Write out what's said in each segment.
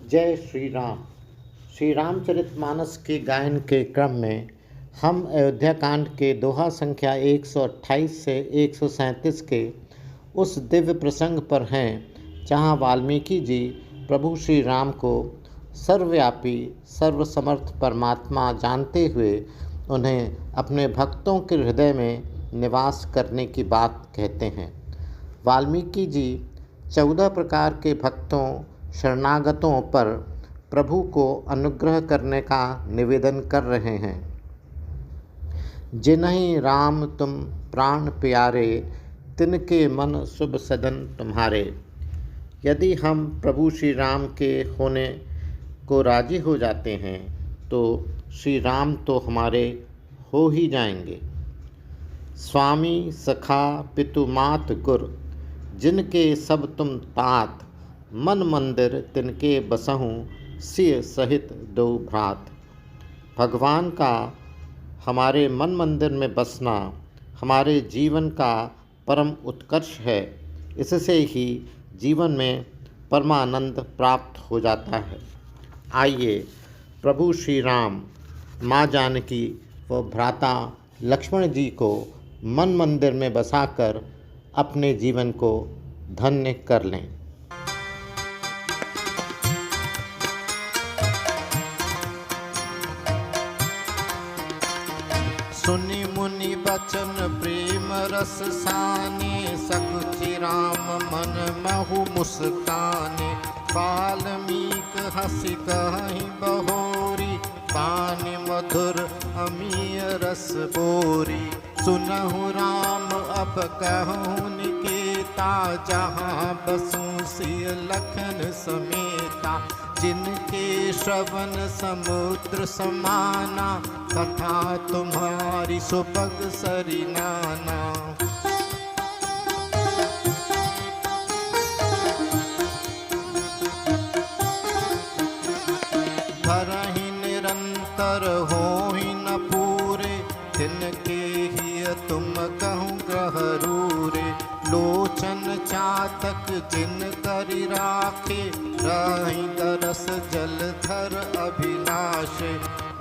जय श्री राम। श्री रामचरितमानस के गायन के क्रम में हम अयोध्या कांड के दोहा संख्या 128 से 137 के उस दिव्य प्रसंग पर हैं जहाँ वाल्मीकि जी प्रभु श्री राम को सर्वव्यापी सर्वसमर्थ परमात्मा जानते हुए उन्हें अपने भक्तों के हृदय में निवास करने की बात कहते हैं। वाल्मीकि जी 14 प्रकार के भक्तों शरणागतों पर प्रभु को अनुग्रह करने का निवेदन कर रहे हैं। जिन्हीं राम तुम प्राण प्यारे, तिनके मन शुभ सदन तुम्हारे। यदि हम प्रभु श्री राम के होने को राजी हो जाते हैं तो श्री राम तो हमारे हो ही जाएंगे। स्वामी सखा पितु मात गुर, जिनके सब तुम तात। मन मंदिर तिनके बसहूँ, सिय सहित दो भ्रात। भगवान का हमारे मन मंदिर में बसना हमारे जीवन का परम उत्कर्ष है। इससे ही जीवन में परमानंद प्राप्त हो जाता है। आइए प्रभु श्री राम, माँ जानकी व भ्राता लक्ष्मण जी को मन मंदिर में बसाकर अपने जीवन को धन्य कर लें। सुनि मुनि बचन प्रेम रस साने, सकुचि राम मन महु मुस्काने। वाल्मीकि हँसि कहि बहोरी, पानि मधुर अमीय रस बोरी। सुनहु राम अब कहूँ निकेता, जहाँ बसु सिय लखन समेता। जिनके श्रवण समुद्र समाना, कथा तुम्हारी सुभग सरिनाना। भरहि निरंतर होहि न पूरे, तिनके ही तुम कहूँ ग्रह रूरे। लोचन चातक जिन करि राखे, रहि दरस जलधर अभिलाषे।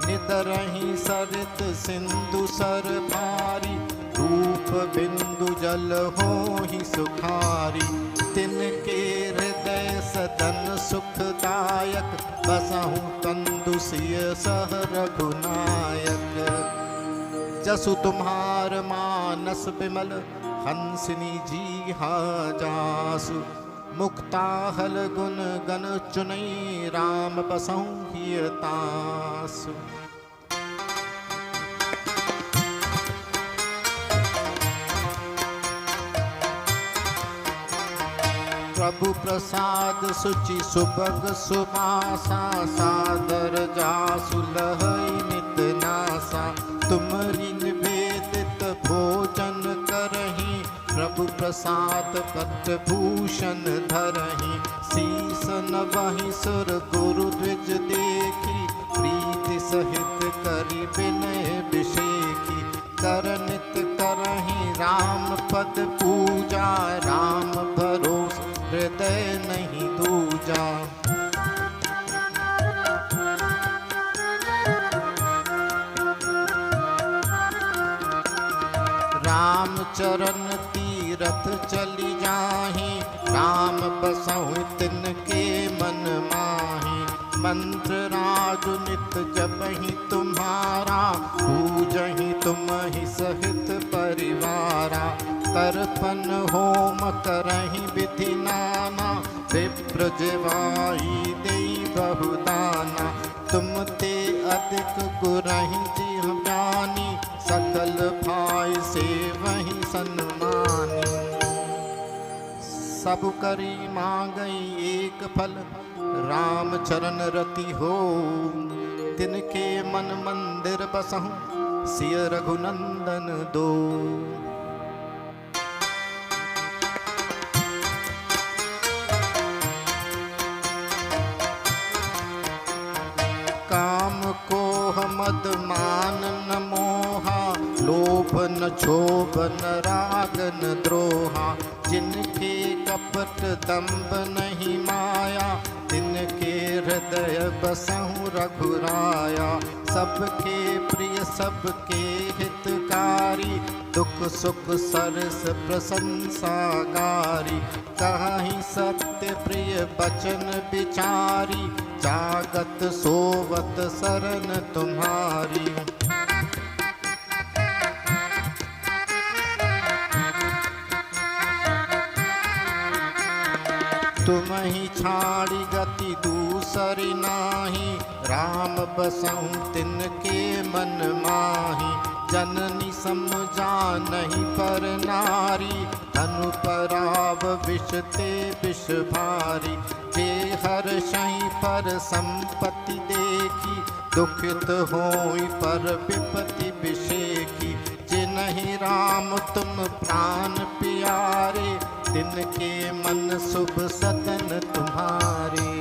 निदरहि सरित सिंधु सर भारी, रूप बिंदु जल होहि सुखारी। तिनके हृदय सदन सुखदायक, बसहु कंदु सिय सह रघुनायक। जसु तुम्हार मानस बिमल, हंसिनी जी हा जासु। मुक्ताहल गुण गण चुनई, राम बसहु हिय तासु। प्रभु प्रसाद सुचि सुभग सुबासा, सादर जासु लहई नित नासा। तुमरि निवेदित भोजन करहि, प्रभु प्रसाद पत्र भूषण धरहि। शीस नवहि सुर गुरु द्विज देखी, प्रीति सहित करि विनय बिषेखी। करनित करहि राम पद पूजा, राम भरोस हृदय नहीं दूजा। राम चरण तीरथ चली जाहि, राम बसहु तिनके मन माहि। मंत्र राज नित जपहि तुम्हारा, पूजहि तुमहि सहित परिवारा। तर्पण होम करहि विधि नाना, विप्र जिवाई देई बहुदाना। तुम ते अधिक गुरहि जिह ज्ञानी, सकल भाई से वही सन्मानी। सब करी मांगई एक फल, राम चरण रति हो। तिनके मन मंदिर बसहु, सिय रघुनंदन दो। काम कोह मद मान न मोहा, लोभ न क्षोभ न राग न द्रोहा। जिनके कपट दंभ नहीं माया, तिनके हृदय हृदय बसहु रघुराया। सबके प्रिय सबके हितकारी, दुख सुख सरस प्रशंसागारी। कहीं सत्य प्रिय बचन विचारी, जागत सोवत शरण तुम्हारी। तुम ही छाड़ी गति दूसरी नाही, राम बसहु तिनके मन माही। जननी समझा नहीं पर नारी, धनु पराव विषते विष भारी। जे हर्षहि पर संपत्ति देखी, दुखित होई पर विपत्ति विषेखी। जिनहि राम तुम प्राण प्यारे, तिनके मन शुभ सदन तुम्हारे।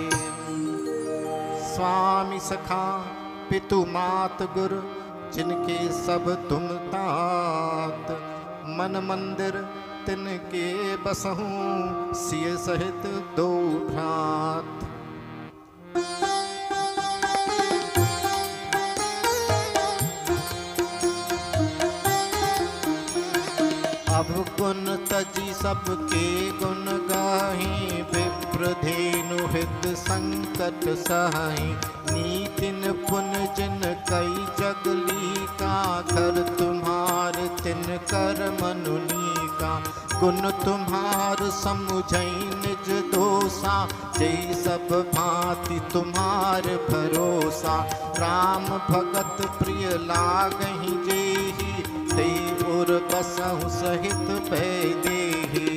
स्वामी सखा पितु मात गुरु, जिनके सब तुम तात। मन मंदिर तिनके बसहु, सिय सहित दो भ्रात। अब गुण तजी सबके गुण गाही, विप्रधेनु हित संकट सहाई। नीतिन पुन जिन कई जगली का, घर तुम्हार तिन कर मनुनी का। गुण तुम्हार समुझई निज दोषा, जय सब भांति तुम्हार भरोसा। राम भगत प्रिय लागहि जेहि, ते उर बसहु सहित भय देहि।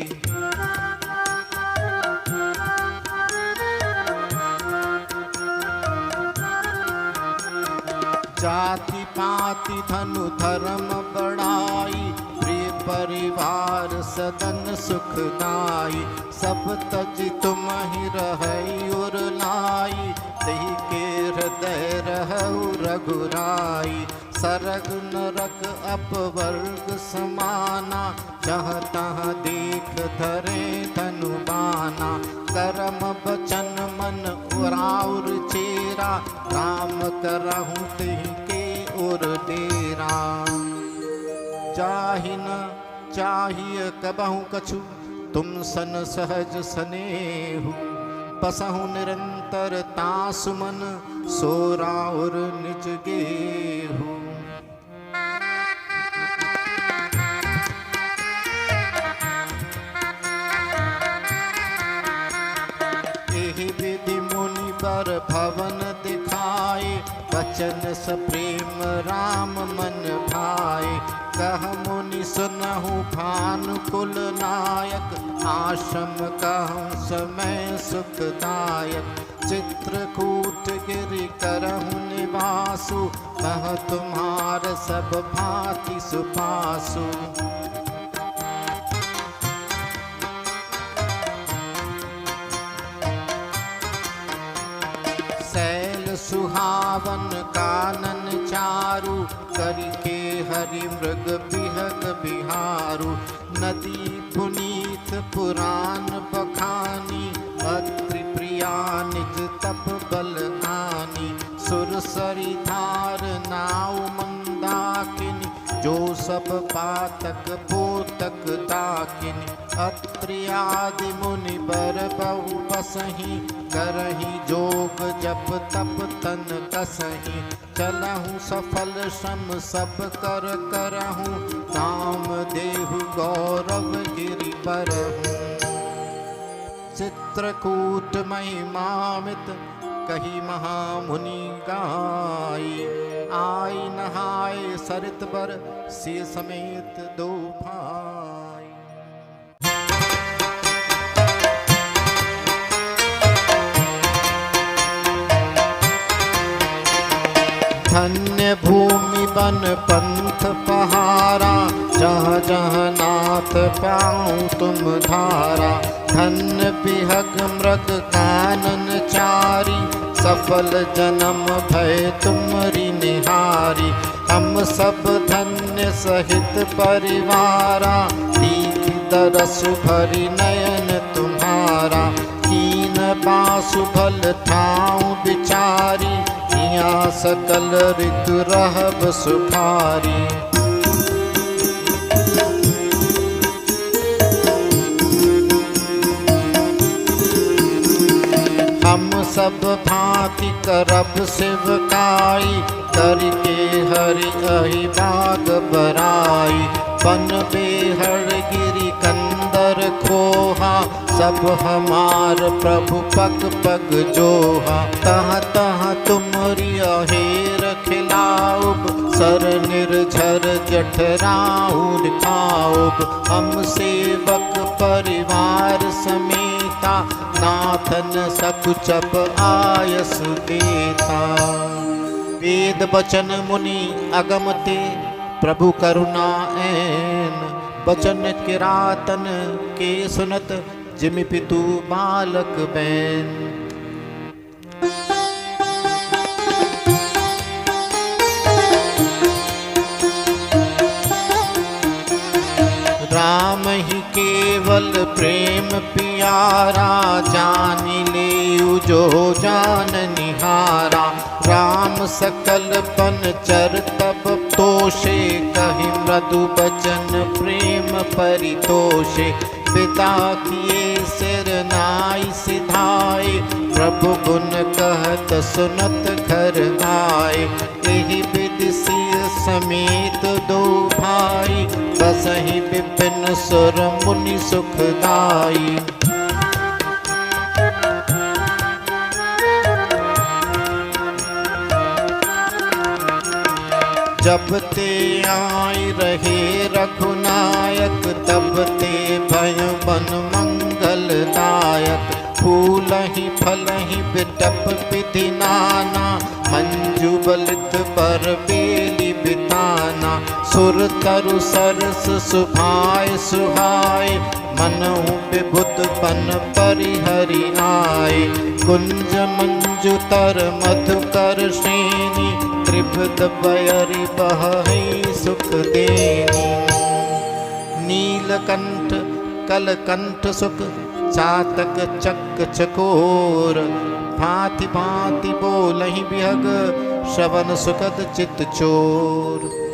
जाति पाति धनु धर्म बढ़ाई, प्रिय परिवार सदन सुखदाई। सब तज तुम ही रहई उर लाई, तही के हृदय रहु रघुराई। सरग नरक अपवर्ग समाना, जहाँ तहाँ देख धरे धनुबाना। कर्म बचन मन उराउर चेरा, राम करहु तिहि के उर डेरा। जाहि न चाहिए कबहु कछु, तुम सन सहज स्नेहु। बसहु निरंतर तासु मन, सो राउर निज गेहु। एहि विधि मुनि बर भवन दिखाए, बचन सप्रेम राम मन भाए। कह मुनि सुनहु भानुकुल नायक, आश्रम कहूँ समय सुखदायक। चित्रकूट गिरि करहु निवासु, कह तुम्हार सब भांति सुपासु। शैल सुहावन कानन चारु, करके हरि मृग बिहग बिहारु। नदी पुनीत पुराण बखानी, अत्रि प्रिया निज तप बल आनी। सुरसरी धार नाव मंदाकिनी, जो सब पातक पोतक दाकिनी। अत्रि आदि मुनि बर बहु बसहि, करहि जोग जप तप तन कसहि। चलहु सफल श्रम सब कर करहु, काम देहु गौरव गिरि बरहु। चित्रकूट महिमामित, कही महामुनि गाई। आई नहाय सरित बर, सिय समेत दो भाई। धन्य भूमि बन पंथ पहारा, जहाँ जहाँ नाथ पाऊँ तुम धारा। धन्य बिहग मृग कानन चारी, सफल जन्म भय तुमरी निहारी। हम सब धन्य सहित परिवारा, दीन दरस भरी नयन तुम्हारा। कीन बासु भल ठाऊं विचारी, यहाँ सकल ऋतु रहब सुखारी। हम सब भांति करब सेवकाई, करके हरि अहि बाग बराई। बन बेहर गिरि कंदर खोहा, सब हमार प्रभु पग पग जोहा। तह तह तुमरी अहेर खिलाऊब, सर निर्झर जठराउर खाऊब। हम सेवक परिवार समेता, नाथन सकुचप आयस देता। वेद बचन मुनि अगम ते, प्रभु करुणा ऐन। बचन किरातन के सुनत, जिमि पितु बालक बैन। राम ही केवल प्रेम पियारा, जानि लेउ जो जान निहारा। राम सकल पन चर तब तोषे, कहि मृदु बचन प्रेम परितोषे। पिता किए सिर नाई सिधाए, प्रभु गुण कहत सुनत घर आए। एहि विधि सिय समेत दो भाई, बसहि विपिन सुर मुनि सुखदाई। जब ते आई रहे रघुनायक, तब ते भय बन मंगलदायक। फूलहि फलहि बिटप विधि नाना, मंजु बलित पर बेली बिताना। सुर तरु सरस सुभाय सुहाय, मनहु विभुत बन परिहरि आए। कुंज मंजु तर मधुकर श्रेणी, त्रिभुत बयरि बहहि सुख देनी। नीलकंठ कलकंठ सुख, चातक चक चकोर। भांति भांति बोलहि बिहग, श्रवण सुखद चित चोर।